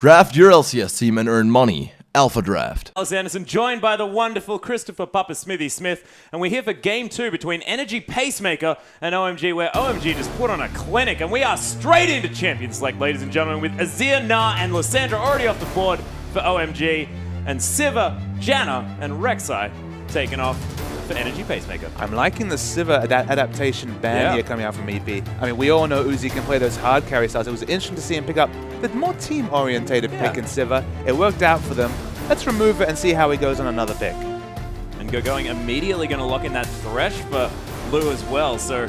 Draft your LCS team and earn money. Alpha Draft. Alice Anderson joined by the wonderful Christopher Papa Smithy Smith, and we're here for Game 2 between Energy Pacemaker and OMG, where OMG just put on a clinic, and we are straight into Champions Select, ladies and gentlemen, with Azir, Na, and Lysandra already off the board for OMG, and Siva, Janna, and Rek'Sai taken off for Energy Pacemaker. I'm liking the Siva adaptation band here coming out from EP. I mean, we all know Uzi can play those hard carry styles. It was interesting to see him pick up the more team-orientated pick in Siva. It worked out for them. Let's remove it and see how he goes on another pick. And going immediately going to lock in that Thresh for Lu as well. So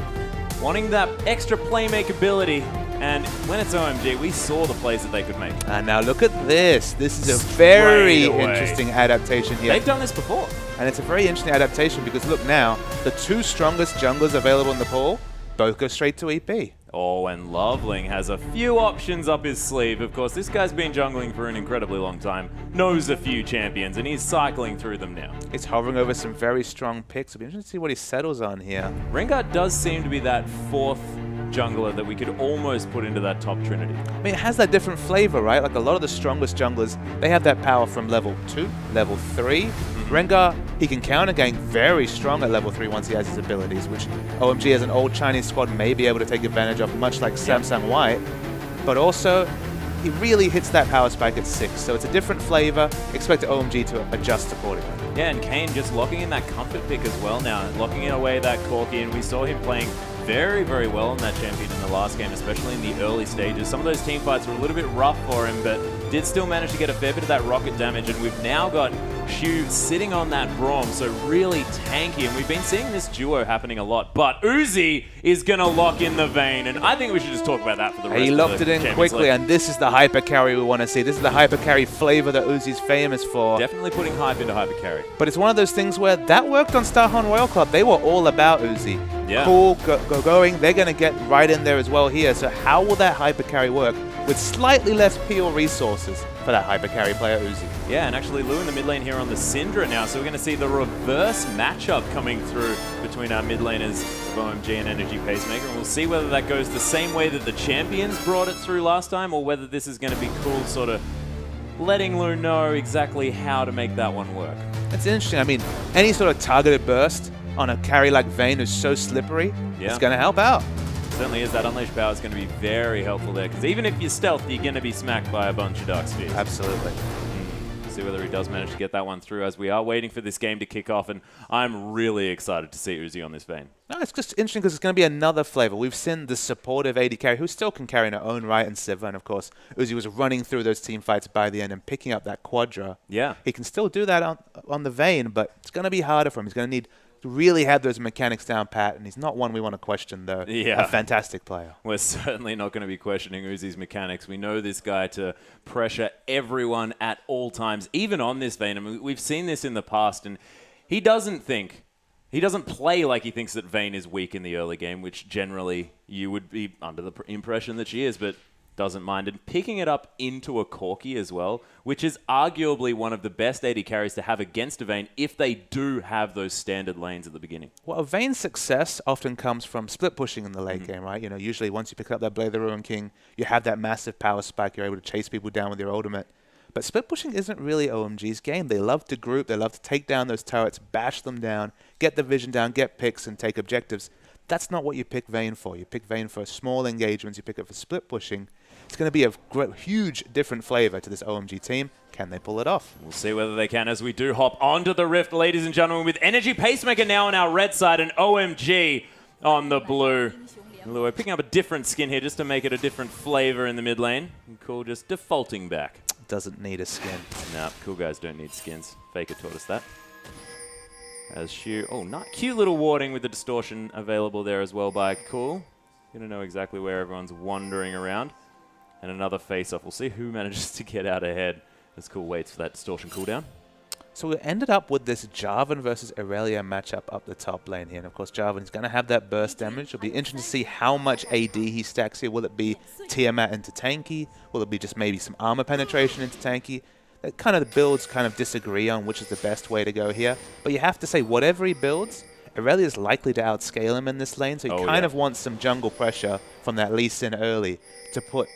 wanting that extra playmaker ability. And when it's OMG, we saw the plays that they could make. And now look at this. This is a very interesting adaptation here. They've done this before. And it's a very interesting adaptation because look now, the two strongest junglers available in the pool both go straight to EP. Oh, and Loveling has a few options up his sleeve. Of course, this guy's been jungling for an incredibly long time, knows a few champions, and he's cycling through them now. He's hovering over some very strong picks. It'll be interesting to see what he settles on here. Rengar does seem to be that fourth jungler that we could almost put into that top trinity. I mean, it has that different flavor, right? Like a lot of the strongest junglers, they have that power from level 2, level 3. Rengar, he can counter gain very strong at level 3 once he has his abilities, which OMG as an old Chinese squad may be able to take advantage of, much like Samsung White. But also, he really hits that power spike at 6, so it's a different flavor. Expect OMG to adjust accordingly. Yeah, and Kane just locking in that comfort pick as well now, locking away that Corki, and we saw him playing very, very well on that champion in the last game, especially in the early stages. Some of those team fights were a little bit rough for him, but did still manage to get a fair bit of that rocket damage, and we've now got Shu sitting on that Braum, so really tanky, and we've been seeing this duo happening a lot, but Uzi is going to lock in the Vayne, and I think we should just talk about that for the rest of the He locked it in quickly, and this is the hyper carry we want to see. This is the hyper carry flavor that Uzi's famous for. Definitely putting hype into hyper carry. But it's one of those things where that worked on Starhorn Royal Club. They were all about Uzi. Yeah. Cool, going. They're going to get right in there as well here. So how will that hyper carry work with slightly less pure resources for that hyper carry player Uzi? Yeah, and actually Lu in the mid lane here on the Syndra now, so we're going to see the reverse matchup coming through between our mid laners of OMG and Energy Pacemaker, and we'll see whether that goes the same way that the champions brought it through last time, or whether this is going to be cool, sort of letting Lu know exactly how to make that one work. It's interesting. I mean, any sort of targeted burst on a carry like Vayne who's so slippery, it's going to help out. Certainly is. That Unleashed Power is going to be very helpful there, because even if you're stealth, you're going to be smacked by a bunch of Dark Spheres. Absolutely. See whether he does manage to get that one through, as we are waiting for this game to kick off, and I'm really excited to see Uzi on this Vayne. No, it's just interesting because it's going to be another flavor. We've seen the supportive AD carry who still can carry in her own right, and Siva, and of course Uzi was running through those team fights by the end and picking up that Quadra. Yeah. He can still do that on the Vayne, but it's going to be harder for him. He's going to need to really have those mechanics down pat, and he's not one we want to question, though. Yeah. A fantastic player. We're certainly not going to be questioning Uzi's mechanics. We know this guy to pressure everyone at all times, even on this Vayne. I mean, we've seen this in the past, and he doesn't play like he thinks that Vayne is weak in the early game, which generally you would be under the impression that she is, but doesn't mind. And picking it up into a Corki as well, which is arguably one of the best AD carries to have against a Vayne if they do have those standard lanes at the beginning. Well, a Vayne's success often comes from split pushing in the late game, right? You know, usually once you pick up that Blade of the Ruin King, you have that massive power spike, you're able to chase people down with your ultimate. But split pushing isn't really OMG's game. They love to group, they love to take down those turrets, bash them down, get the vision down, get picks, and take objectives. That's not what you pick Vayne for. You pick Vayne for small engagements, you pick it for split pushing. It's going to be a huge different flavor to this OMG team. Can they pull it off? We'll see whether they can as we do hop onto the Rift, ladies and gentlemen, with Energy Pacemaker now on our red side and OMG on the blue. We're picking up a different skin here just to make it a different flavor in the mid lane. Cool, just defaulting back. Doesn't need a skin. Nah, cool guys don't need skins. Faker taught us that. As Shu, cute little warding with the distortion available there as well by Cool. Gonna know exactly where everyone's wandering around. And another face-off. We'll see who manages to get out ahead as Cool waits for that distortion cooldown. So we ended up with this Jarvan versus Irelia matchup up the top lane here. And of course, Jarvan's going to have that burst damage. It'll be interesting to see how much AD he stacks here. Will it be Tiamat into tanky? Will it be just maybe some armor penetration into tanky? That kind of the builds kind of disagree on which is the best way to go here. But you have to say, whatever he builds, Irelia is likely to outscale him in this lane. So he kind of wants some jungle pressure from that Lee Sin early to put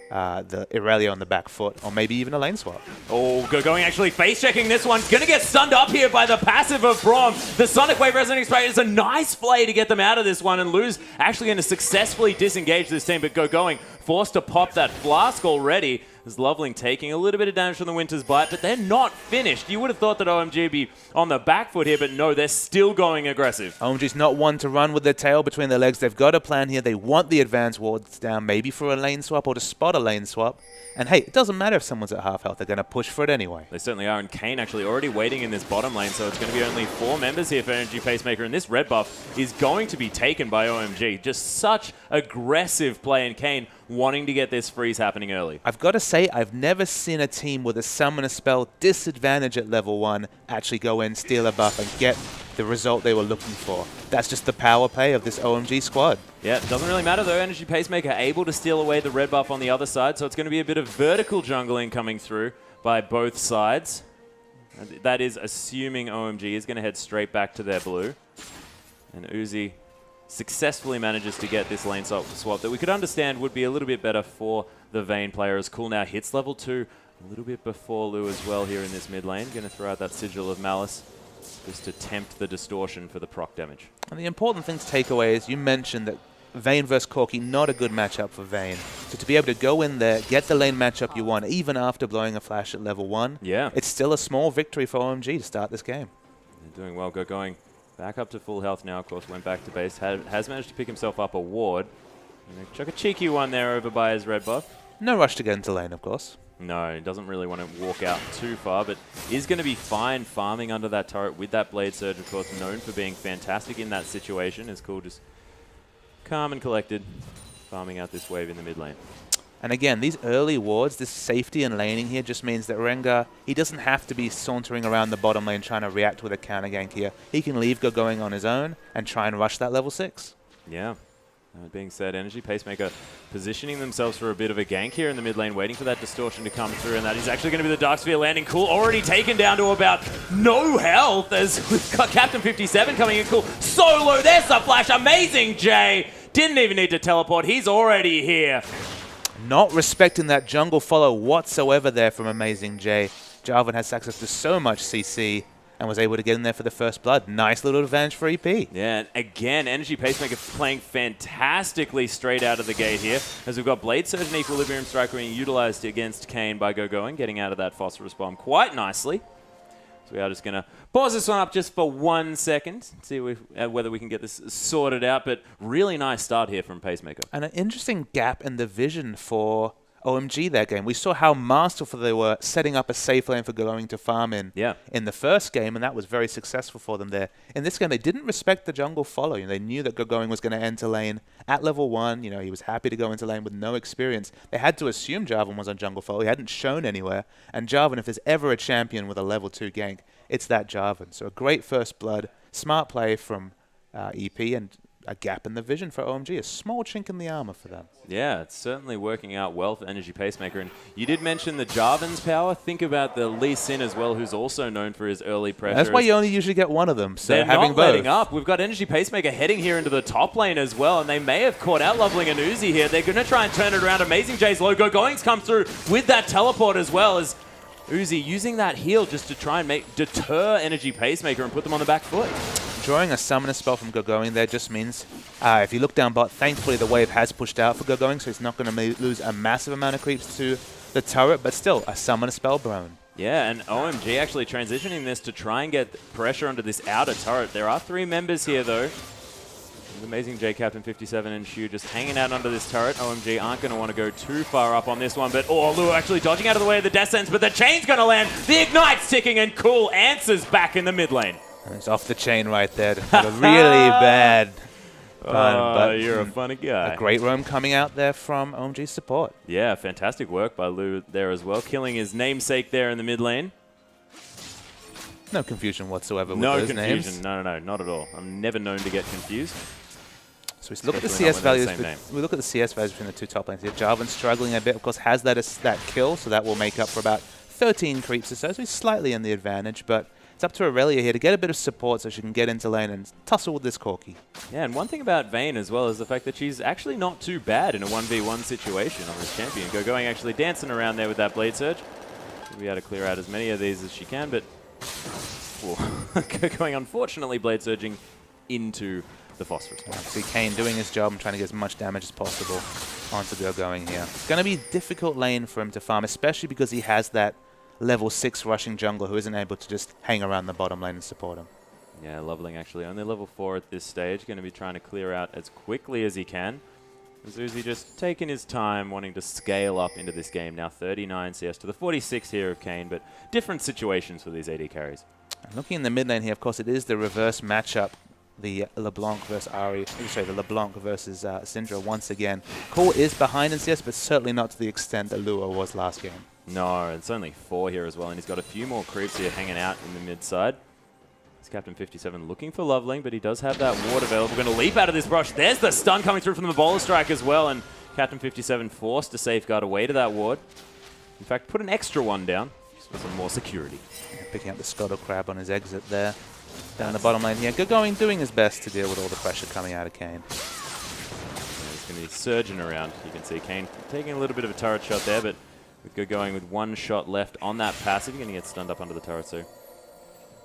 the Irelia on the back foot, or maybe even a lane swap. Oh, going actually face-checking this one. Going to get stunned up here by the passive of Braum. The Sonic Wave Resonating Spray is a nice play to get them out of this one, and Lou's actually going to successfully disengage this team, but going forced to pop that flask already. As Loveling taking a little bit of damage from the Winter's Bite, but they're not finished. You would have thought that OMG would be on the back foot here, but no, they're still going aggressive. OMG's not one to run with their tail between their legs. They've got a plan here. They want the advanced wards down, maybe for a lane swap or to spot a lane swap. And hey, it doesn't matter if someone's at half health. They're going to push for it anyway. They certainly are, and Kane actually already waiting in this bottom lane, so it's going to be only 4 members here for Energy Pacemaker, and this red buff is going to be taken by OMG. Just such aggressive play, and Kane wanting to get this freeze happening early. I've got to say, I've never seen a team with a Summoner Spell disadvantage at level 1 actually go in, steal a buff, and get the result they were looking for. That's just the power play of this OMG squad. Yeah, it doesn't really matter though. Energy Pacemaker able to steal away the red buff on the other side, so it's going to be a bit of vertical jungling coming through by both sides. That is assuming OMG is going to head straight back to their blue. And Uzi successfully manages to get this lane swap that we could understand would be a little bit better for the Vayne player, as Cool now hits level 2 a little bit before Lou as well here in this mid lane. Going to throw out that Sigil of Malice just to tempt the distortion for the proc damage. And the important thing to take away is you mentioned that Vayne versus Corki, not a good matchup for Vayne. So to be able to go in there, get the lane matchup you want, even after blowing a flash at level 1, yeah, it's still a small victory for OMG to start this game. They're doing well. Going back up to full health now, of course, went back to base. Has managed to pick himself up a ward. Chuck a cheeky one there over by his red buff. No rush to get into lane, of course. No, he doesn't really want to walk out too far, but is going to be fine farming under that turret with that Blade Surge, of course, known for being fantastic in that situation. It's cool, just calm and collected, farming out this wave in the mid lane. And again, these early wards, this safety and laning here just means that Rengar, he doesn't have to be sauntering around the bottom lane trying to react with a counter gank here. He can leave going on his own and try and rush that level 6. Yeah. That being said, Energy Pacemaker positioning themselves for a bit of a gank here in the mid lane, waiting for that distortion to come through, and that is actually going to be the Dark Sphere landing. Cool already taken down to about no health as we've got Captain 57 coming in. Cool solo, there's the flash, amazing Jay. Didn't even need to teleport, he's already here. Not respecting that jungle follow whatsoever there from Amazing Jay. Jarvan has access to so much CC and was able to get in there for the first blood. Nice little advantage for EP. Yeah, and again, Energy Pacemaker playing fantastically straight out of the gate here, as we've got Blade Surge and Equilibrium Strike being utilized against Kane by Going, getting out of that Phosphorus Bomb quite nicely. So we are just going to pause this one up just for 1 second, see whether we can get this sorted out, but really nice start here from Pacemaker. And an interesting gap in the vision for OMG that game. We saw how masterful they were setting up a safe lane for going to farm in the first game, and that was very successful for them there. In this game, they didn't respect the jungle follow. They knew that Going was going to enter lane at level 1. He was happy to go into lane with no experience. They had to assume Jarvan was on jungle follow. He hadn't shown anywhere. And Jarvan, if there's ever a champion with a level 2 gank, it's that Jarvan. So a great first blood, smart play from EP, and a gap in the vision for OMG, a small chink in the armor for them. Yeah, it's certainly working out well for Energy Pacemaker. And you did mention the Jarvan's power. Think about the Lee Sin as well, who's also known for his early pressure. That's why you only usually get one of them. So they're having not both. letting up. We've got Energy Pacemaker heading here into the top lane as well, and they may have caught out Loveling and Uzi here. They're going to try and turn it around. Amazing Jay's logo going's come through with that teleport as well, as Uzi using that heal just to try and deter Energy Pacemaker and put them on the back foot. Drawing a summoner spell from Going there just means, if you look down bot, thankfully the wave has pushed out for Going, so he's not going to lose a massive amount of creeps to the turret, but still, a summoner spell blown. Yeah, and OMG actually transitioning this to try and get pressure onto this outer turret. There are 3 members here, though. Amazing J, Captain 57 and Shu just hanging out under this turret. OMG aren't going to want to go too far up on this one, but Lua actually dodging out of the way of the Death Sentence, but the chain's going to land. The Ignite's ticking, and Cool answers back in the mid lane. And it's off the chain right there. A really bad pun, but you're a funny guy. A great roam coming out there from OMG's support. Yeah, fantastic work by Lou there as well, killing his namesake there in the mid lane. No confusion whatsoever with those names. No confusion. No, not at all. I'm never known to get confused. So we look at the CS values. We look at the CS values between the 2 top lanes here. Jarvan struggling a bit, of course, has that kill, so that will make up for about 13 creeps or so. So he's slightly in the advantage, but It's up to Aurelia here to get a bit of support so she can get into lane and tussle with this Corki. Yeah, and one thing about Vayne as well is the fact that she's actually not too bad in a 1v1 situation on this champion. Going actually dancing around there with that Blade Surge. She'll be able to clear out as many of these as she can, but going unfortunately Blade Surging into the Phosphorus. See Kane doing his job and trying to get as much damage as possible onto Going here. It's going to be a difficult lane for him to farm, especially because he has that level 6 rushing jungler who isn't able to just hang around the bottom lane and support him. Yeah, Loveling actually only level 4 at this stage. Going to be trying to clear out as quickly as he can. Uzi just taking his time, wanting to scale up into this game. Now 39 CS to the 46 here of Kane, but different situations for these AD carries. And looking in the mid lane here, of course, it is the reverse matchup. The LeBlanc versus Ari, sorry, the LeBlanc versus Syndra once again. Cole is behind in CS, but certainly not to the extent that Luo was last game. No, it's only 4 here as well, and he's got a few more creeps here hanging out in the mid side. It's Captain 57 looking for Loveling, but he does have that ward available. Going to leap out of this brush. There's the stun coming through from the Bowler Strike as well, and Captain 57 forced to safeguard away to that ward. In fact, put an extra one down just for some more security. Yeah, picking up the Scuttle Crab on his exit there. Down the bottom lane here. Going doing his best to deal with all the pressure coming out of Kane. Yeah, he's going to be surging around. You can see Kane taking a little bit of a turret shot there, but with Going with 1 shot left on that passive, you're going to get stunned up under the turret, so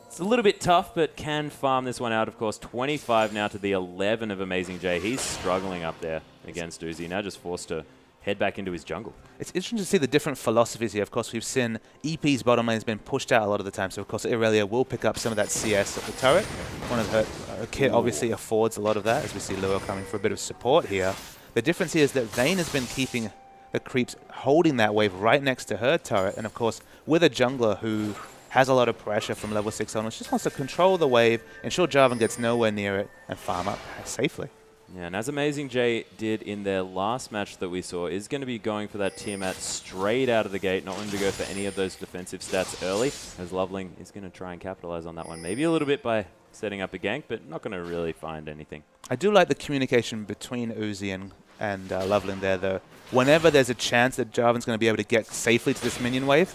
it's a little bit tough, but can farm this one out, of course. 25 now to the 11 of Amazing J. He's struggling up there against Uzi. Now just forced to head back into his jungle. It's interesting to see the different philosophies here. Of course, we've seen EP's bottom lane has been pushed out a lot of the time, so of course Irelia will pick up some of that CS at the turret. One of her kit obviously affords a lot of that, as we see Luo coming for a bit of support here. The difference here is that Vayne has been keeping the creeps holding that wave right next to her turret, and of course with a jungler who has a lot of pressure from level 6 onwards, just wants to control the wave, ensure Jarvan gets nowhere near it, and farm up safely. Yeah, and as Amazing J did in their last match that we saw, is going to be going for that Tiamat straight out of the gate, not wanting to go for any of those defensive stats early, as Loveling is going to try and capitalize on that one. Maybe a little bit by setting up a gank, but not going to really find anything. I do like the communication between Uzi and Loveling there, though. Whenever there's a chance that Jarvan's going to be able to get safely to this minion wave,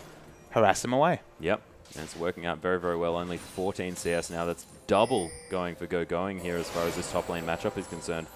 harass him away. Yep. And it's working out very, very well. Only 14 CS now. That's double going for Going here as far as this top lane matchup is concerned.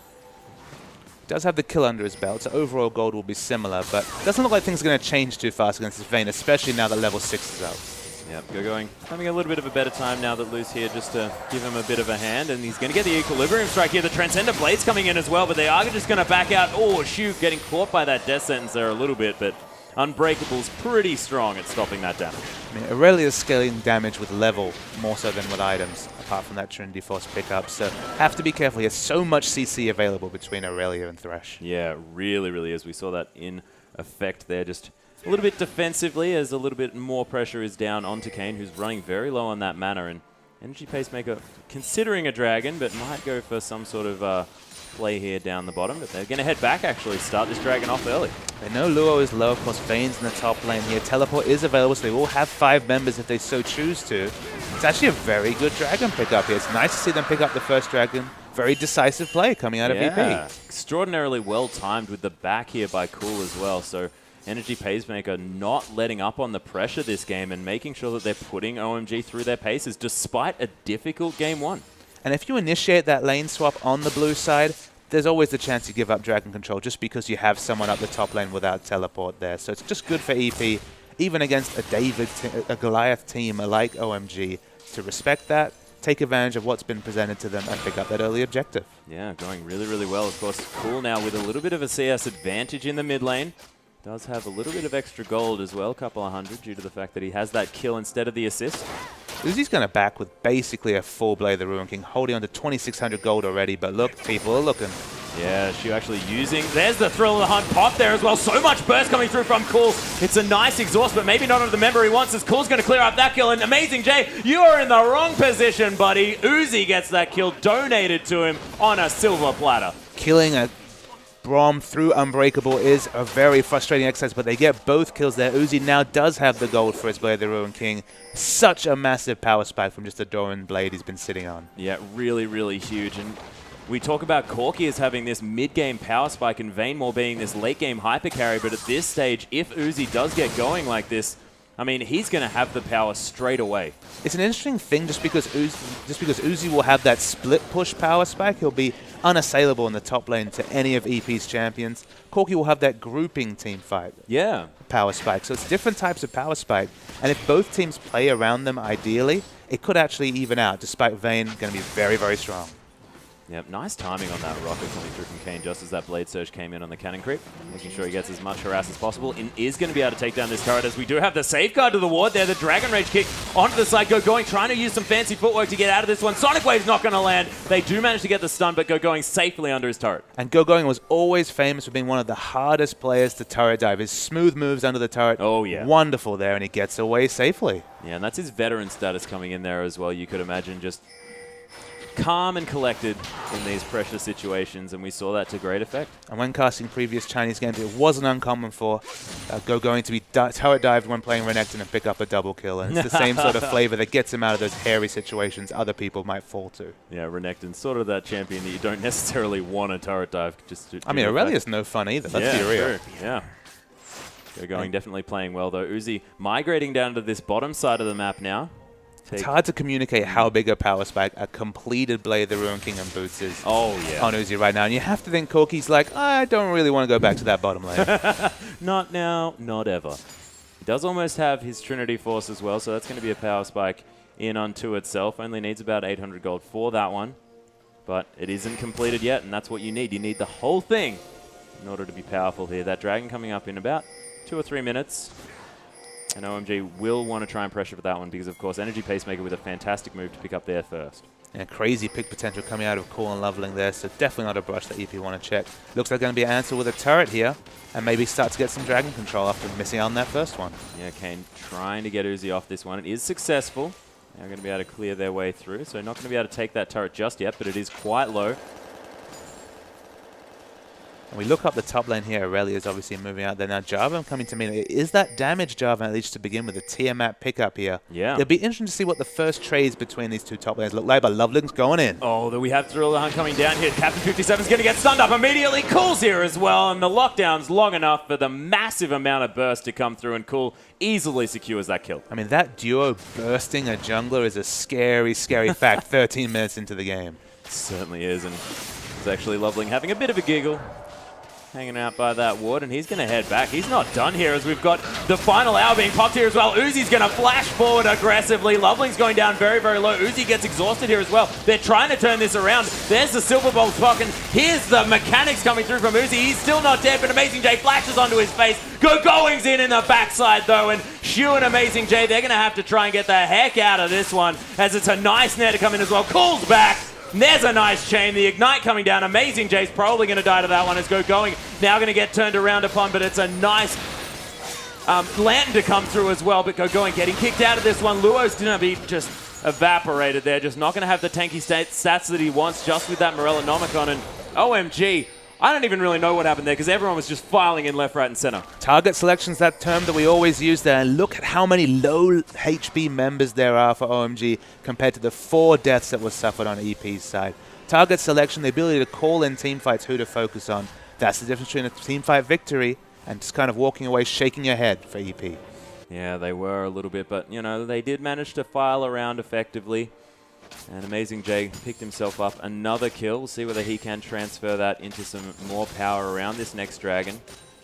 Does have the kill under his belt, so overall gold will be similar, but doesn't look like things are going to change too fast against this Vayne, especially now that level 6 is out. Yep, Going having a little bit of a better time now that Lu's here just to give him a bit of a hand, and he's going to get the Equilibrium Strike here. The Transcender Blade's coming in as well, but they are just going to back out. Oh, shoot, getting caught by that death sentence there a little bit, but Unbreakable's pretty strong at stopping that damage. I mean, Aurelia's scaling damage with level more so than with items, apart from that Trinity Force pickup. So have to be careful. He has so much CC available between Aurelia and Thresh. Yeah, really, really is. We saw that in effect there. Just a little bit defensively as a little bit more pressure is down onto Kane, who's running very low on that mana. And Energy Pacemaker considering a dragon, but might go for some sort of play here down the bottom, but they're going to head back actually, start this dragon off early. They know Luo is low, of course Vayne's in the top lane here. Teleport is available, so they will have 5 members if they so choose to. It's actually a very good dragon pickup here. It's nice to see them pick up the first dragon. Very decisive play coming out of EP. Extraordinarily well timed with the back here by Cool as well, so Energy Pacemaker not letting up on the pressure this game and making sure that they're putting OMG through their paces despite a difficult game 1. And if you initiate that lane swap on the blue side, there's always the chance you give up dragon control just because you have someone up the top lane without teleport there. So it's just good for EP, even against a Goliath team like OMG, to respect that, take advantage of what's been presented to them, and pick up that early objective. Yeah, going really, really well. Of course, Cool now with a little bit of a CS advantage in the mid lane. Does have a little bit of extra gold as well, couple of hundred, due to the fact that he has that kill instead of the assist. Uzi's going to back with basically a full Blade of the Ruin King, holding on to 2,600 gold already, but look, people are looking. Yeah, she actually using... There's the Thrill of the Hunt pop there as well. So much burst coming through from Cool. It's a nice exhaust, but maybe not on the member he wants, as Cool's going to clear up that kill. And Amazing J, you are in the wrong position, buddy. Uzi gets that kill donated to him on a silver platter. Killing a Braum through Unbreakable is a very frustrating exercise, but they get both kills there. Uzi now does have the gold for his Blade of the Ruin King. Such a massive power spike from just the Doran blade he's been sitting on. Yeah, really, really huge. And we talk about Corki as having this mid-game power spike and Vayne more being this late-game hyper carry, but at this stage, if Uzi does get going like this, I mean, he's going to have the power straight away. It's an interesting thing just because Uzi will have that split push power spike, he'll be unassailable in the top lane to any of EP's champions. Corki will have that grouping team fight power spike. So it's different types of power spike. And if both teams play around them ideally, it could actually even out, despite Vayne going to be very, very strong. Yep, nice timing on that rocket coming through from Kane just as that Blade Surge came in on the cannon creep. Making sure he gets as much harass as possible. And is going to be able to take down this turret as we do have the safeguard to the ward there. The Dragon Rage kick onto the side. Going, trying to use some fancy footwork to get out of this one. Sonic Wave's not going to land. They do manage to get the stun, but going safely under his turret. And Going was always famous for being one of the hardest players to turret dive. His smooth moves under the turret. Oh, yeah. Wonderful there, and he gets away safely. Yeah, and that's his veteran status coming in there as well. You could imagine just calm and collected in these pressure situations, and we saw that to great effect. And when casting previous Chinese games, it wasn't uncommon for Going to be turret dived when playing Renekton and pick up a double kill. And it's the same sort of flavor that gets him out of those hairy situations other people might fall to. Yeah, Renekton's sort of that champion that you don't necessarily want to turret dive. I mean, Aurelia's no fun either. Let's be real. True. Yeah. Going definitely playing well, though. Uzi migrating down to this bottom side of the map now. It's hard to communicate how big a power spike a completed Blade of the Ruin King and Boots is on Uzi right now. And you have to think Corki's like, I don't really want to go back to that bottom lane. Not now, not ever. He does almost have his Trinity Force as well, so that's going to be a power spike in unto itself. Only needs about 800 gold for that one. But it isn't completed yet, and that's what you need. You need the whole thing in order to be powerful here. That Dragon coming up in about 2 or 3 minutes. And OMG will want to try and pressure for that one because, of course, Energy Pacemaker with a fantastic move to pick up there first. And crazy pick potential coming out of Cool and Loveling there, so definitely not a brush that EP want to check. Looks like going to be an answer with a turret here, and maybe start to get some Dragon control after missing out on that first one. Yeah, Kane trying to get Uzi off this one. It is successful. Now going to be able to clear their way through, so not going to be able to take that turret just yet, but it is quite low. And we look up the top lane here. Aurelia is obviously moving out there. Now, Jarvan coming to me. Is that damage Jarvan at least to begin with a Tiamat pickup here? Yeah. It'll be interesting to see what the first trades between these two top lanes look like, but Loveling's going in. Oh, we have Thrill the Hunt coming down here. Captain 57 is going to get stunned up immediately. Cool's here as well, and the lockdown's long enough for the massive amount of burst to come through, and Cool easily secures that kill. I mean, that duo bursting a jungler is a scary, scary fact 13 minutes into the game. It certainly is, and it's actually Loveling having a bit of a giggle. Hanging out by that ward, and he's going to head back. He's not done here as we've got the final hour being popped here as well. Uzi's going to flash forward aggressively. Loveling's going down very, very low. Uzi gets exhausted here as well. They're trying to turn this around. There's the Silver Bolt clock, and here's the mechanics coming through from Uzi. He's still not dead, but Amazing J flashes onto his face. Going's in the backside, though, and Shu and Amazing J, they're going to have to try and get the heck out of this one, as it's a nice net to come in as well. Cool's back. There's a nice chain. The Ignite coming down. Amazing J's probably going to die to that one as Going now going to get turned around upon, but it's a nice Lantern to come through as well, but Going getting kicked out of this one. Luo's going to be just evaporated there, just not going to have the tanky stats that he wants just with that Morella Nomicon, and OMG. I don't even really know what happened there because everyone was just filing in left, right, and center. Target selection's that term that we always use there. And look at how many low HP members there are for OMG compared to the 4 deaths that were suffered on EP's side. Target selection, the ability to call in teamfights who to focus on. That's the difference between a teamfight victory and just kind of walking away, shaking your head for EP. Yeah, they were a little bit, but, you know, they did manage to file around effectively. And Amazing J picked himself up another kill. We'll see whether he can transfer that into some more power around this next dragon,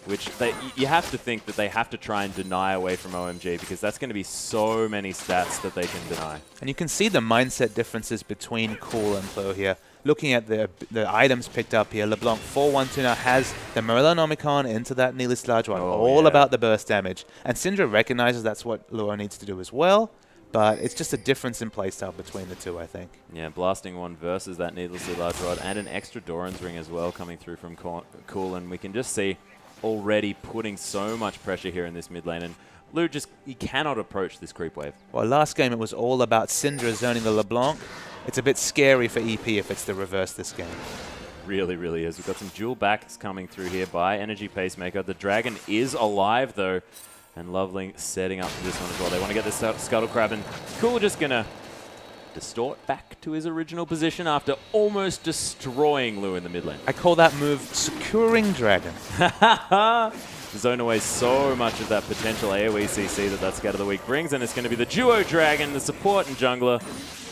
which you have to think that they have to try and deny away from OMG because that's going to be so many stats that they can deny. And you can see the mindset differences between Cool and Plo here. Looking at the items picked up here, LeBlanc 4-1-2 now has the Morella Nomicon into that Needless Large one, all about the burst damage. And Syndra recognizes that's what Luo needs to do as well. But it's just a difference in playstyle between the two, I think. Yeah, blasting one versus that needlessly large rod and an extra Doran's ring as well coming through from Cool. And we can just see already putting so much pressure here in this mid lane. And Lu he cannot approach this creep wave. Well, last game it was all about Syndra zoning the LeBlanc. It's a bit scary for EP if it's the reverse this game. Really, really is. We've got some dual backs coming through here by Energy Pacemaker. The dragon is alive, though. And Loveling setting up for this one as well. They want to get this Scuttle Crab, and Cool just going to distort back to his original position after almost destroying Lu in the mid lane. I call that move Securing Dragon. zone away so much of that potential AoE CC that Scatter the Weak brings, and it's going to be the duo dragon, the support and jungler,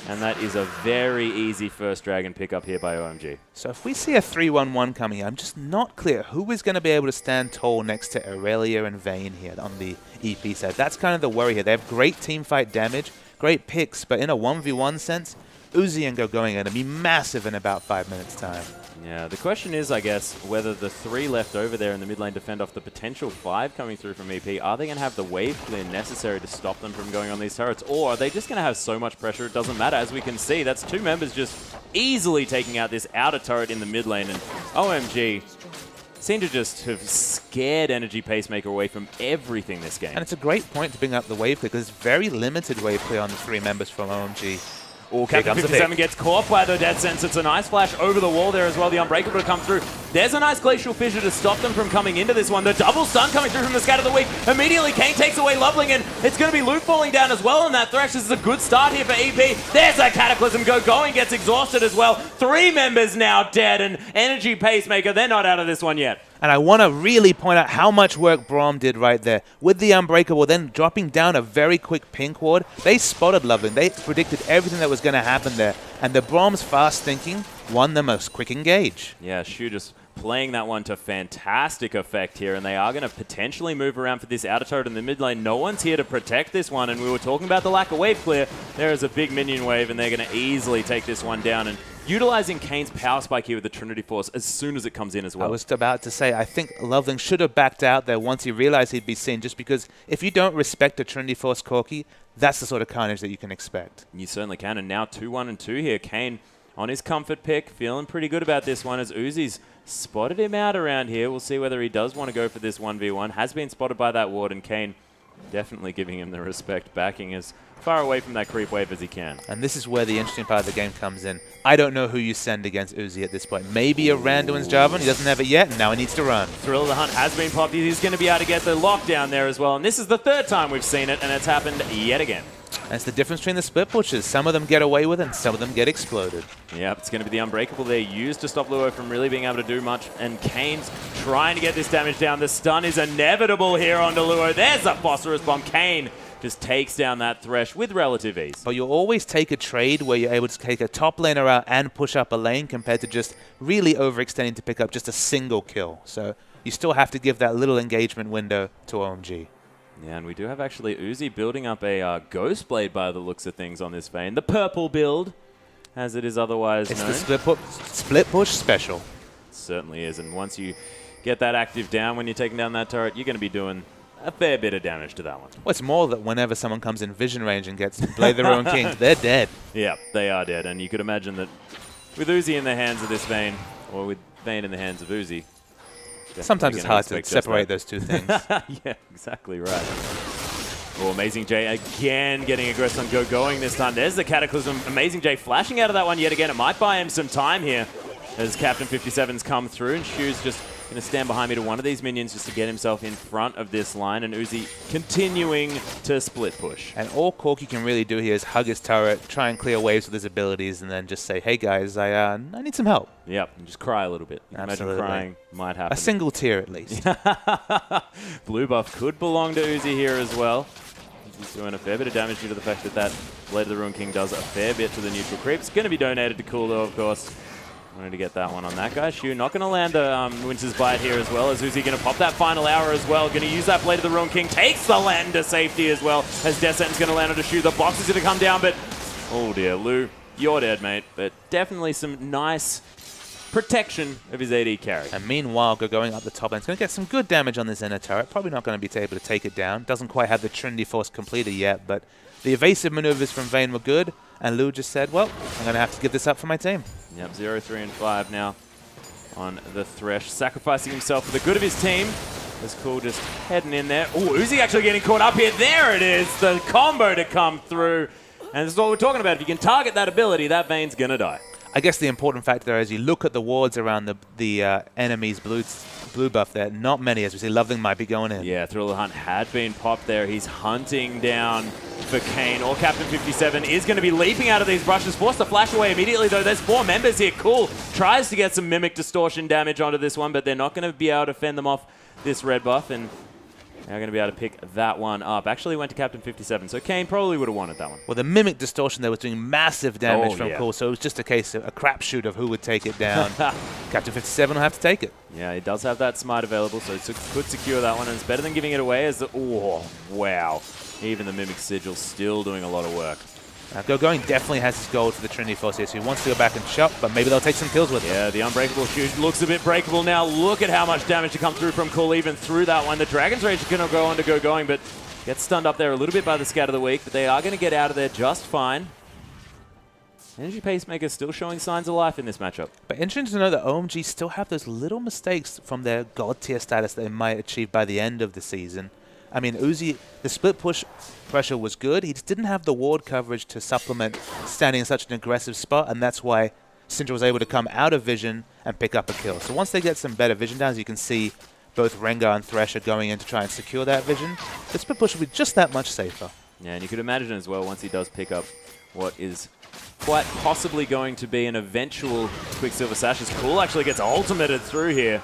and that is a very easy first dragon pickup here by OMG. So if we see a 3-1-1 coming, I'm just not clear who is going to be able to stand tall next to Aurelia and Vayne here on the EP side. That's kind of the worry here. They have great teamfight damage, great picks, but in a 1v1 sense, Uzi and Gogoing are going to be massive in about 5 minutes' time. Yeah, the question is, I guess, whether the 3 left over there in the mid lane defend off the potential 5 coming through from EP, are they going to have the wave clear necessary to stop them from going on these turrets, or are they just going to have so much pressure it doesn't matter? As we can see, that's 2 members just easily taking out this outer turret in the mid lane, and OMG seem to just have scared Energy Pacemaker away from everything this game. And it's a great point to bring up the wave clear, because it's very limited wave clear on the 3 members from OMG. Oh, Captain 57 gets caught by the Death Sense. It's a nice flash over the wall there as well. The Unbreakable to come through. There's a nice Glacial Fissure to stop them from coming into this one. The double stun coming through from the Scatter the Weak. Immediately, Kane takes away Loveling, and it's going to be Luke falling down as well on that Thresh. This is a good start here for EP. There's a Cataclysm. Going gets exhausted as well. 3 members now dead, and Energy Pacemaker, they're not out of this one yet. And I want to really point out how much work Braum did right there. With the Unbreakable, then dropping down a very quick pink ward, they spotted Loveling. They predicted everything that was going to happen there. And the Braum's fast thinking won them a quick engage. Yeah, Shu just playing that one to fantastic effect here, and they are going to potentially move around for this outer turret in the mid lane. No one's here to protect this one, and we were talking about the lack of wave clear. There is a big minion wave, and they're going to easily take this one down, and utilizing Kane's power spike here with the Trinity Force as soon as it comes in as well. I was about to say, I think Loveling should have backed out there once he realized he'd be seen, just because if you don't respect a Trinity Force Corki, that's the sort of carnage that you can expect. You certainly can, and now 2-1 and 2 here. Kane on his comfort pick, feeling pretty good about this one as Uzi's spotted him out around here. We'll see whether he does want to go for this 1v1. Has been spotted by that ward, and Kane definitely giving him the respect, backing as far away from that creep wave as he can. And this is where the interesting part of the game comes in. I don't know who you send against Uzi at this point. Maybe a Randuin's Jarvan. He doesn't have it yet, and now he needs to run. Thrill of the Hunt has been popped. He's going to be able to get the lockdown there as well. And this is the 3rd time we've seen it, and it's happened yet again. And it's the difference between the split pushes. Some of them get away with it, and some of them get exploded. Yep, it's going to be the Unbreakable they're used to stop Luo from really being able to do much. And Kane's trying to get this damage down. The stun is inevitable here onto Luo. There's a Phosphorus Bomb. Kane just takes down that Thresh with relative ease. But you'll always take a trade where you're able to take a top laner out and push up a lane compared to just really overextending to pick up just a single kill. So you still have to give that little engagement window to OMG. Yeah, and we do have actually Uzi building up a Ghost Blade by the looks of things on this Vayne. The purple build, as it is otherwise known. It's the split push special. It certainly is, and once you get that active down when you're taking down that turret, you're going to be doing a fair bit of damage to that one. Well, it's more that whenever someone comes in vision range and gets Blade the Ruined King, they're dead. Yeah, they are dead, and you could imagine that with Uzi in the hands of this Vayne, or with Vayne in the hands of Uzi, sometimes it's hard to separate those two things. Yeah, exactly right. Oh, Amazing J again getting aggressive on Going this time. There's the Cataclysm. Amazing J flashing out of that one yet again. It might buy him some time here as Captain 57's come through, and Shu's just going to stand behind me to one of these minions just to get himself in front of this line, and Uzi continuing to split push. And all Corki can really do here is hug his turret, try and clear waves with his abilities, and then just say, hey guys, I need some help. Yep, and just cry a little bit. You can imagine crying might happen. A single tear at least. Blue buff could belong to Uzi here as well. He's doing a fair bit of damage due to the fact that that Blade of the Ruined King does a fair bit to the neutral creep. It's going to be donated to Cool though, of course. Wanted to get that one on that guy. Shu not going to land the Winter's Bite here as well, as Uzi going to pop that final hour as well. Going to use that Blade of the Ruined King. Takes the land to safety as well, as Death Sentence going to land onto Shu. The box is going to come down, but oh dear, Lu, you're dead, mate. But definitely some nice protection of his AD carry. And meanwhile, going up the top lane, it's going to get some good damage on this inner turret. Probably not going to be able to take it down. Doesn't quite have the Trinity Force completed yet, but the evasive maneuvers from Vayne were good, and Lu just said, well, I'm going to have to give this up for my team. Yep, 0, 3, and 5 now on the Thresh, sacrificing himself for the good of his team. It's cool just heading in there. Oh, Uzi actually getting caught up here. There it is, the combo to come through. And this is what we're talking about. If you can target that ability, that Vayne's going to die. I guess the important factor there is you look at the wards around the enemy's blue buff there. Not many, as we see. Loveling might be going in. Yeah, Thrill of the Hunt had been popped there. He's hunting down for Kane. Or Captain 57 is going to be leaping out of these brushes. Forced to flash away immediately, though. There's 4 members here. Cool. Tries to get some Mimic Distortion damage onto this one, but they're not going to be able to fend them off this red buff, and now going to be able to pick that one up. Actually went to Captain 57, so Kane probably would have wanted that one. Well, the Mimic Distortion there was doing massive damage from yeah. Cool, so it was just a case of a crapshoot of who would take it down. Captain 57 will have to take it. Yeah, he does have that smite available, so it could secure that one, and it's better than giving it away as the... Oh, wow. Even the Mimic Sigil still doing a lot of work. Going definitely has his gold for the Trinity Force here, so he wants to go back and chop, but maybe they'll take some kills with it. Yeah, the Unbreakable Shield looks a bit breakable now. Look at how much damage to come through from Cool even through that one. The Dragon's Rage is going to go on to go going, but gets stunned up there a little bit by the Scat of the Week, but they are going to get out of there just fine. Energy Pacemaker still showing signs of life in this matchup. But interesting to know that OMG still have those little mistakes from their God tier status that they might achieve by the end of the season. I mean, Uzi, the split push pressure was good. He just didn't have the ward coverage to supplement standing in such an aggressive spot, and that's why Syndra was able to come out of vision and pick up a kill. So once they get some better vision downs, you can see both Rengar and Thresh are going in to try and secure that vision. The split push will be just that much safer. Yeah, and you could imagine as well, once he does pick up what is quite possibly going to be an eventual Quicksilver Sash, as Cool actually gets ultimated through here.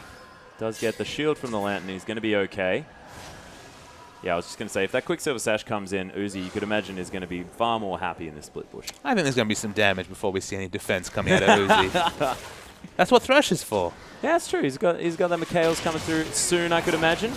Does get the shield from the Lantern. He's going to be okay. Yeah, I was just going to say, if that Quicksilver Sash comes in, Uzi, you could imagine, is going to be far more happy in this split push. I think there's going to be some damage before we see any defense coming out of Uzi. That's what Thresh is for. Yeah, that's true. He's got the Mikhail's coming through soon, I could imagine.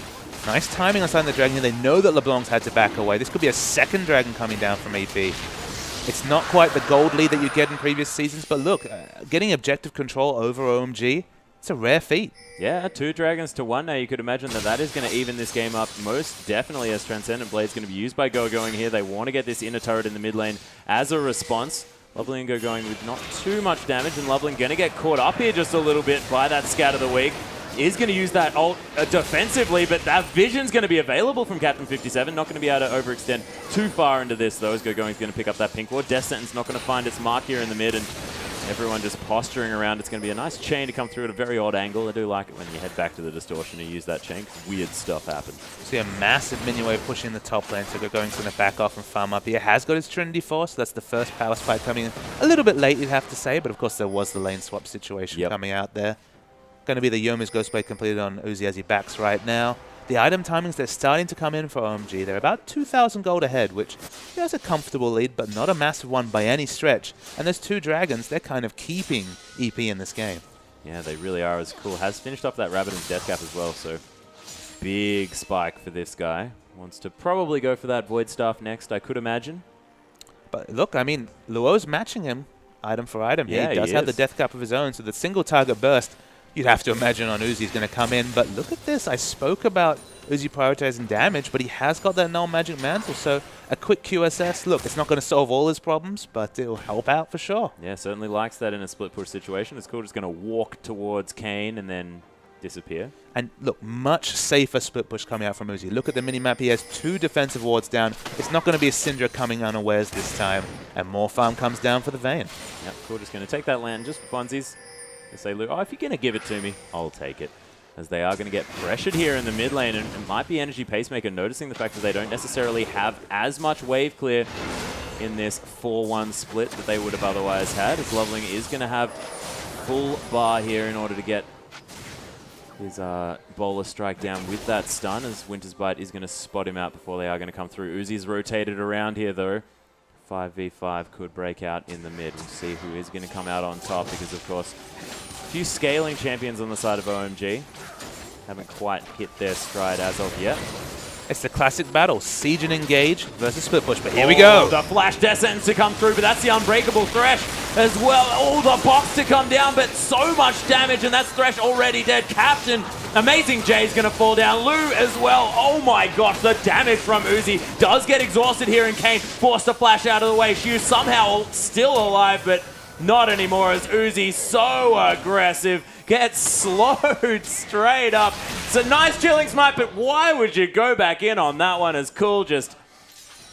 Nice timing on signing the Dragon here. They know that LeBlanc's had to back away. This could be a second Dragon coming down from EP. It's not quite the gold lead that you get in previous seasons, but look, getting objective control over OMG, it's a rare feat. Yeah, 2 Dragons to 1 now. You could imagine that is going to even this game up most definitely, as Transcendent Blade's going to be used by Go-Going here. They want to get this inner turret in the mid lane as a response. Lovely and Go-Going with not too much damage, and Loveland going to get caught up here just a little bit by that Scat of the Week. Is going to use that ult defensively, but that vision's going to be available from Captain 57. Not going to be able to overextend too far into this, though, as Go-Going's going to pick up that pink ward. Death Sentence not going to find its mark here in the mid, and everyone just posturing around. It's going to be a nice chain to come through at a very odd angle. I do like it when you head back to the distortion and use that chain, 'cause weird stuff happens. See a massive minion wave pushing the top lane, so Go-Going's going to back off and farm up here. Has got his Trinity Force, so that's the first power spike coming in. A little bit late, you'd have to say, but of course there was the lane swap situation coming out there. Going to be the Yomu's Ghostblade completed on Uzi as he backs right now. The item timings, they're starting to come in for OMG. They're about 2,000 gold ahead, which is a comfortable lead, but not a massive one by any stretch. And those 2 Dragons, they're kind of keeping EP in this game. Yeah, they really are. As Cool has finished off that Rabadon's Death Cap as well, so big spike for this guy. Wants to probably go for that Void Staff next, I could imagine. But look, I mean, Luo's matching him item for item. Yeah, he does have the Death Cap of his own, so the single target burst, you'd have to imagine on Uzi's going to come in. But look at this. I spoke about Uzi prioritizing damage, but he has got that null magic mantle. So a quick QSS. Look, it's not going to solve all his problems, but it'll help out for sure. Yeah, certainly likes that in a split push situation. It's cool, just going to walk towards Kane and then disappear. And look, much safer split push coming out from Uzi. Look at the minimap. He has 2 defensive wards down. It's not going to be a Syndra coming unawares this time. And more farm comes down for the Vayne. Yep, cool. Just going to take that land just for funsies. They say, Lou, if you're going to give it to me, I'll take it. As they are going to get pressured here in the mid lane, and it might be Energy Pacemaker noticing the fact that they don't necessarily have as much wave clear in this 4-1 split that they would have otherwise had, as Loveling is going to have full bar here in order to get his bowler strike down with that stun, as Winter's Bite is going to spot him out before they are going to come through. Uzi's rotated around here, though. 5v5 could break out in the mid. We'll see who is going to come out on top, because, of course, a few scaling champions on the side of OMG haven't quite hit their stride as of yet. It's the classic battle, siege and engage versus split push, but here we go. The flash Death Sentence to come through, but that's the Unbreakable Thresh as well. Oh, the box to come down, but so much damage, and that's Thresh already dead. Captain, Amazing Jay's going to fall down. Lou as well. Oh my gosh, the damage from Uzi does get exhausted here, and Kane forced to flash out of the way. Shu somehow still alive, but not anymore, as Uzi, so aggressive, gets slowed straight up. It's a nice chilling smite, but why would you go back in on that one, as Cool just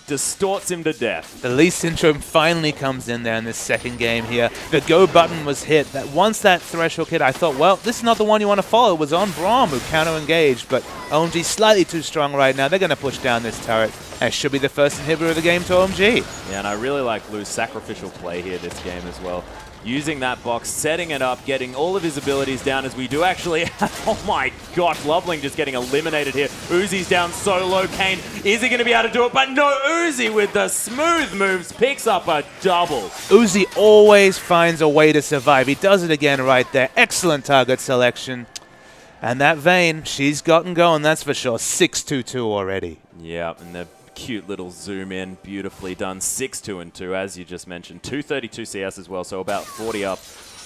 distorts him to death? The Lee Syndrome finally comes in there in this second game here. The go button was hit. That once that threshold hit, I thought, well, this is not the one you want to follow. It was on Braum, who counter-engaged, but OMG slightly too strong right now. They're going to push down this turret, and it should be the first inhibitor of the game to OMG. Yeah, and I really like Lou's sacrificial play here this game as well. Using that box, setting it up, getting all of his abilities down, as we do actually have, oh my gosh, Loveling just getting eliminated here. Uzi's down so low. Kane, is he going to be able to do it? But no, Uzi with the smooth moves picks up a double. Uzi always finds a way to survive. He does it again right there. Excellent target selection. And that Vayne, she's gotten going, that's for sure. 6-2-2 already. Yeah, and the cute little zoom in, beautifully done. 6-2-2, as you just mentioned. 232 CS as well, so about 40 up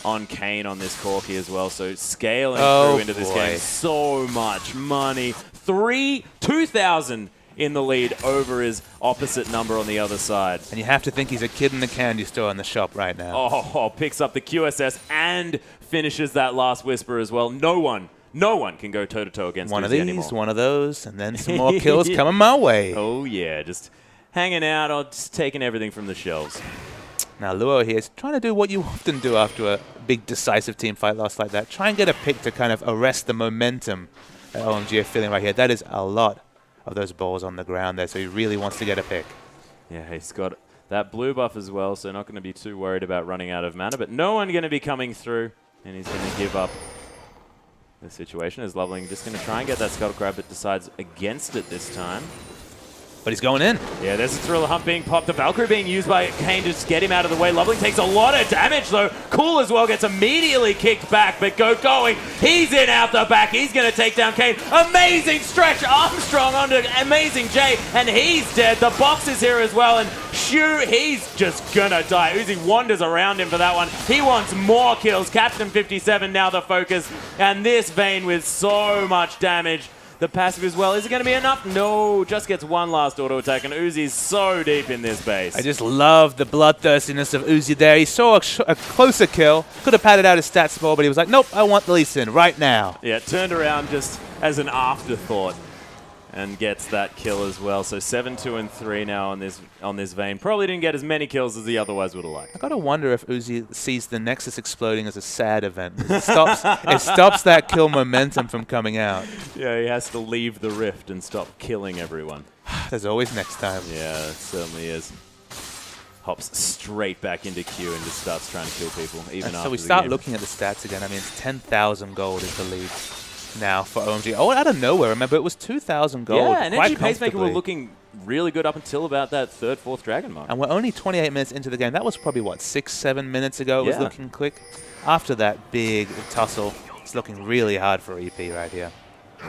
on Kane on this Corki as well. So scaling through into this game. So much money. 2,000 in the lead over his opposite number on the other side. And you have to think he's a kid in the candy store in the shop right now. Oh, picks up the QSS and finishes that last Whisper as well. No one can go toe-to-toe against one of Uzi these, anymore. one of those, and then some more kills coming my way. Oh, yeah, just hanging out or just taking everything from the shelves. Now, Luo here is trying to do what you often do after a big decisive team fight loss like that. Try and get a pick to kind of arrest the momentum that OMG are feeling right here. That is a lot of those balls on the ground there, so he really wants to get a pick. Yeah, he's got that blue buff as well, so not going to be too worried about running out of mana, but no one going to be coming through, and he's going to give up the situation. Is Loveling just going to try and get that Scuttle Crab, but decides against it this time. But he's going in. Yeah, there's a Thriller Hunt being popped. The Valkyrie being used by Kane to just get him out of the way. Loveling takes a lot of damage, though. Cool as well gets immediately kicked back, but going. He's in out the back. He's going to take down Kane. Amazing stretch. Armstrong onto Amazing J, and he's dead. The box is here as well, and Shu, he's just going to die. Uzi wanders around him for that one. He wants more kills. Captain 57 now the focus, and this Vayne with so much damage. The passive as well. Is it going to be enough? No, just gets one last auto attack, and Uzi's so deep in this base. I just love the bloodthirstiness of Uzi there. He saw a closer kill. Could have padded out his stats more, but he was like, nope, I want the Lee Sin right now. Yeah, turned around just as an afterthought and gets that kill as well. So 7-2-3 now on this Vayne. Probably didn't get as many kills as he otherwise would have liked. I gotta wonder if Uzi sees the Nexus exploding as a sad event. It stops that kill momentum from coming out. Yeah, he has to leave the rift and stop killing everyone. There's always next time. Yeah, it certainly is. Hops straight back into Q and just starts trying to kill people, even after so we the start game. looking at the stats again. I mean, it's 10,000 gold is the lead now for OMG. Oh, out of nowhere. Remember, it was 2,000 gold. Yeah, and quite NG Pacemaker were comfortably. looking really good up until about that third, fourth Dragon mark. And we're only 28 minutes into the game. That was probably, what, 6-7 minutes ago it was looking quick? After that big tussle, it's looking really hard for EP right here.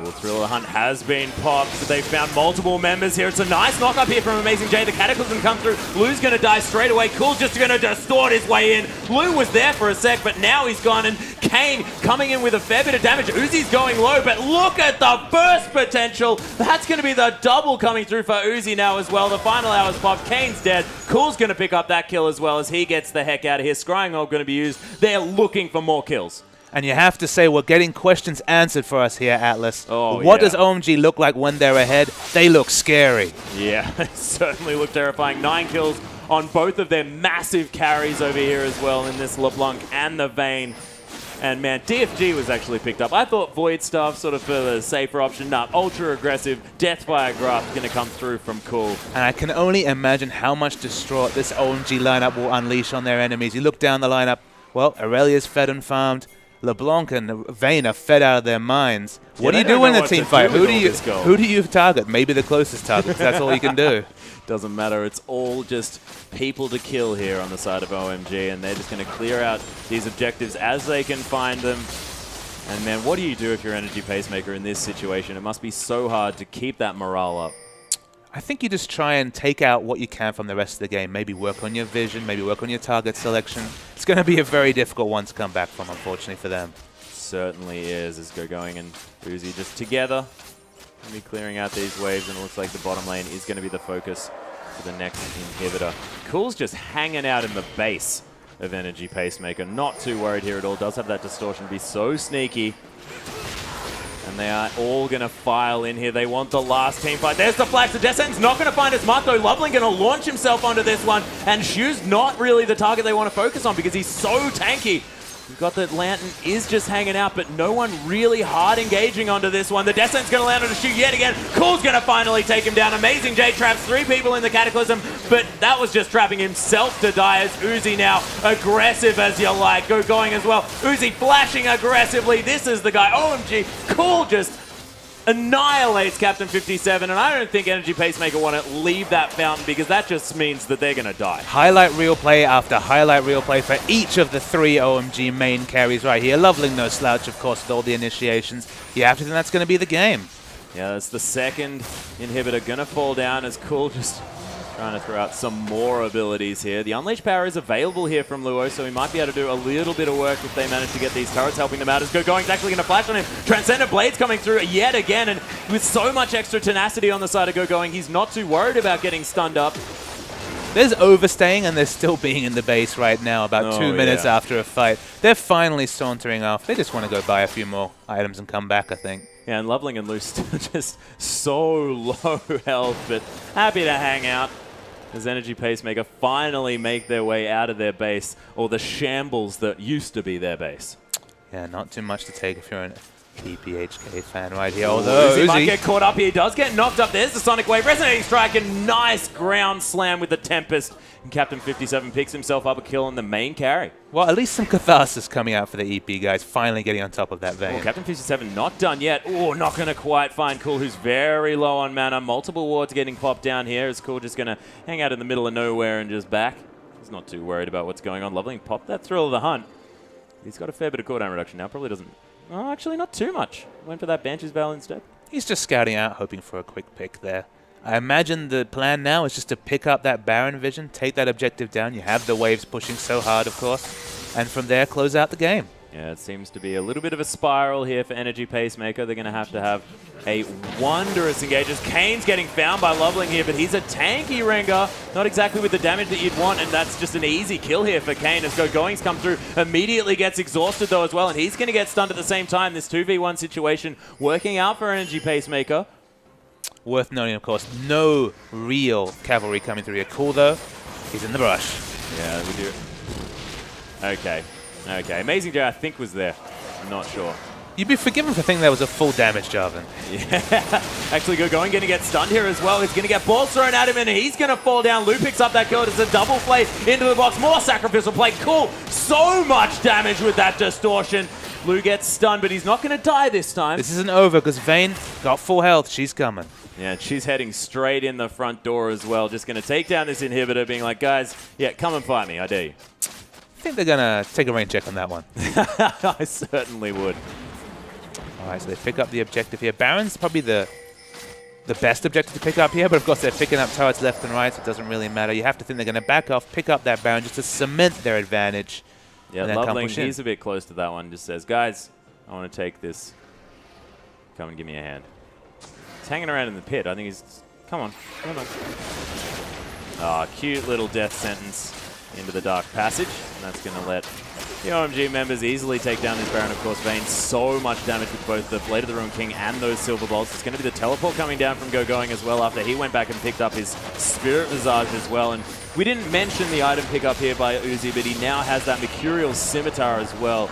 Well, Thriller Hunt has been popped, but they've found multiple members here. It's a nice knock-up here from Amazing J. The Cataclysm come through. Lou's going to die straight away. Cool's just going to distort his way in. Lou was there for a sec, but now he's gone. And Kane coming in with a fair bit of damage. Uzi's going low, but look at the burst potential. That's going to be the double coming through for Uzi now as well. The final hour's popped. Kane's dead. Cool's going to pick up that kill as well as he gets the heck out of here. Scrying Orb going to be used. They're looking for more kills. And you have to say, we're getting questions answered for us here, Atlas. Oh, what yeah. does OMG look like when they're ahead? They look scary. Yeah, they certainly look terrifying. 9 kills on both of their massive carries over here as well in this LeBlanc and the Vayne. And man, DFG was actually picked up. I thought Void Staff sort of for the safer option. Nah, ultra aggressive Deathfire Graph going to come through from Cool. And I can only imagine how much distraught this OMG lineup will unleash on their enemies. You look down the lineup, well, Aurelia's fed and farmed. LeBlanc and Vayne are fed out of their minds. What do you do in a team fight? Who do you target? Maybe the closest target. That's all you can do. Doesn't matter. It's all just people to kill here on the side of OMG, and they're just going to clear out these objectives as they can find them. And man, what do you do if you're Energy Pacemaker in this situation? It must be so hard to keep that morale up. I think you just try and take out what you can from the rest of the game. Maybe work on your vision, maybe work on your target selection. It's going to be a very difficult one to come back from, unfortunately, for them. Certainly is, as going and Uzi just together. Going to be clearing out these waves, and it looks like the bottom lane is going to be the focus for the next inhibitor. Cool's just hanging out in the base of Energy Pacemaker. Not too worried here at all. Does have that distortion, be so sneaky. And they are all going to file in here. They want the last team fight. There's the flash. The Descent's not going to find his mark, though. Loveling going to launch himself onto this one. And Shu's not really the target they want to focus on because he's so tanky. You've got the Lantern is just hanging out, but no one really hard engaging onto this one. The Descent's going to land on a shoot yet again. Cool's going to finally take him down. Amazing J traps 3 people in the Cataclysm, but that was just trapping himself to die as Uzi now aggressive as you like. Going as well. Uzi flashing aggressively. This is the guy. OMG. Cool just annihilates Captain 57, and I don't think Energy Pacemaker want to leave that fountain because that just means that they're going to die. Highlight reel play after highlight reel play for each of the 3 OMG main carries right here. Loveling no slouch, of course, with all the initiations. You have to think that's going to be the game. Yeah, that's the second inhibitor going to fall down as Cool just trying to throw out some more abilities here. The Unleashed Power is available here from Luo, so he might be able to do a little bit of work if they manage to get these turrets helping them out. As Going's actually going to flash on him. Transcendent Blades coming through yet again, and with so much extra tenacity on the side of Going, he's not too worried about getting stunned up. There's overstaying, and they're still being in the base right now, about 2 minutes after a fight. They're finally sauntering off. They just want to go buy a few more items and come back, I think. Yeah, and Loveling and Luce still just so low health, but happy to hang out as Energy Pacemaker finally make their way out of their base, or the shambles that used to be their base. Yeah, not too much to take if you're an EPHK fan right here. Although Uzi might get caught up here. He does get knocked up. There's the Sonic Wave. Resonating Strike, a nice ground slam with the Tempest. And Captain 57 picks himself up a kill on the main carry. Well, at least some catharsis coming out for the EP guys, finally getting on top of that vein. Oh, Captain 57 not done yet. Oh, not going to quite find Cool, who's very low on mana. Multiple wards getting popped down here. Is Cool just going to hang out in the middle of nowhere and just back? He's not too worried about what's going on. Loveling popped that Thrill of the Hunt. He's got a fair bit of cooldown reduction now. Probably doesn't... Oh, actually not too much. Went for that Banshee's Veil instead. He's just scouting out, hoping for a quick pick there. I imagine the plan now is just to pick up that Baron vision, take that objective down. You have the waves pushing so hard, of course, and from there close out the game. Yeah, it seems to be a little bit of a spiral here for Energy Pacemaker. They're going to have a wondrous engage. As Kane's getting found by Loveling here, but he's a tanky Rengar. Not exactly with the damage that you'd want, and that's just an easy kill here for Kane. As Going's come through, immediately gets exhausted though as well, and he's going to get stunned at the same time. This 2v1 situation working out for Energy Pacemaker. Worth noting, of course, no real cavalry coming through here. Cool though, he's in the brush. Yeah, we do. Okay. Okay, Amazing J I think was there. I'm not sure. You'd be forgiven for thinking that was a full damage, Jarvan. Yeah, actually going to get stunned here as well. He's going to get balls thrown at him and he's going to fall down. Lou picks up that kill. It's a double play into the box. More sacrificial play. Cool. So much damage with that distortion. Lou gets stunned, but he's not going to die this time. This isn't over because Vayne got full health. She's coming. Yeah, she's heading straight in the front door as well. Just going to take down this inhibitor, being like, guys, yeah, come and fight me. I dare you. I think they're going to take a rain check on that one. I certainly would. All right, so they pick up the objective here. Baron's probably the best objective to pick up here, but of course they're picking up turrets left and right, so it doesn't really matter. You have to think they're going to back off, pick up that Baron just to cement their advantage. Yeah, Loveling, he's a bit close to that one. Just says, guys, I want to take this. Come and give me a hand. He's hanging around in the pit. I think he's... Come on. Come on. Oh, cute little death sentence into the Dark Passage. And that's going to let the OMG members easily take down this Baron. Of course, Vayne, so much damage with both the Blade of the Ruined King and those Silver Bolts. It's going to be the teleport coming down from Going as well after he went back and picked up his Spirit Visage as well. And we didn't mention the item pickup here by Uzi, but he now has that Mercurial Scimitar as well.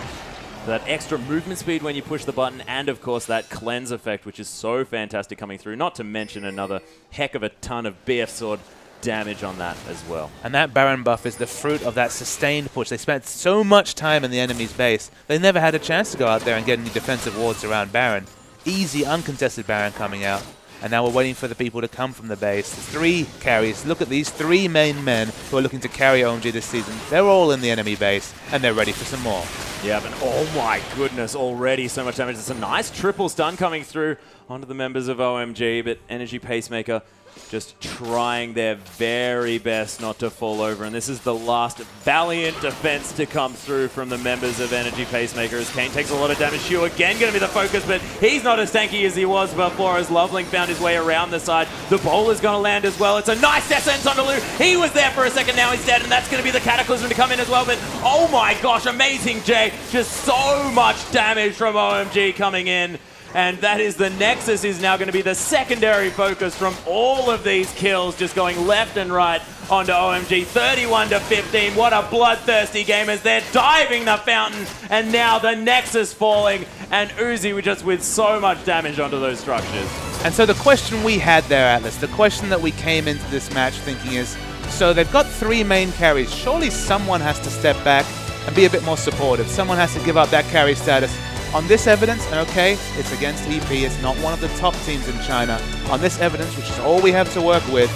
That extra movement speed when you push the button, and of course that cleanse effect, which is so fantastic coming through. Not to mention another heck of a ton of BF Sword damage on that as well. And that Baron buff is the fruit of that sustained push. They spent so much time in the enemy's base, they never had a chance to go out there and get any defensive wards around Baron. Easy, uncontested Baron coming out. And now we're waiting for the people to come from the base. 3 carries. Look at these 3 main men who are looking to carry OMG this season. They're all in the enemy base, and they're ready for some more. Yeah, but oh my goodness, already so much damage. It's a nice triple stun coming through onto the members of OMG, but Energy Pacemaker just trying their very best not to fall over. And this is the last valiant defense to come through from the members of Energy Pacemaker as Kane takes a lot of damage. Shu again going to be the focus, but he's not as tanky as he was before as Loveling found his way around the side. The bowler's going to land as well. It's a nice descent onto Lou. He was there for a second, now he's dead, and that's going to be the Cataclysm to come in as well. But oh my gosh, Amazing J, just so much damage from OMG coming in. And that is the Nexus is now going to be the secondary focus from all of these kills, just going left and right onto OMG. 31-15. What a bloodthirsty game as they're diving the fountain. And now the Nexus falling. And Uzi just with so much damage onto those structures. And so the question we had there, Atlas, the question that we came into this match thinking is, so they've got 3 main carries. Surely someone has to step back and be a bit more supportive. Someone has to give up that carry status. On this evidence, and okay, it's against EP, it's not one of the top teams in China. On this evidence, which is all we have to work with,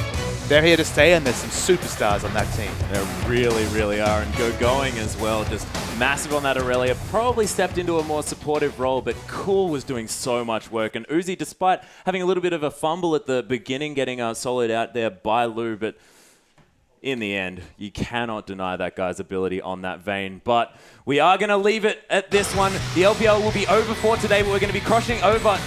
they're here to stay, and there's some superstars on that team. They really, really are. And going as well, just massive on that Aurelia. Probably stepped into a more supportive role, but Cool was doing so much work. And Uzi, despite having a little bit of a fumble at the beginning, getting soloed out there by Lu, but in the end, you cannot deny that guy's ability on that vein. But we are going to leave it at this one. The LPL will be over for today, but we're going to be crossing over to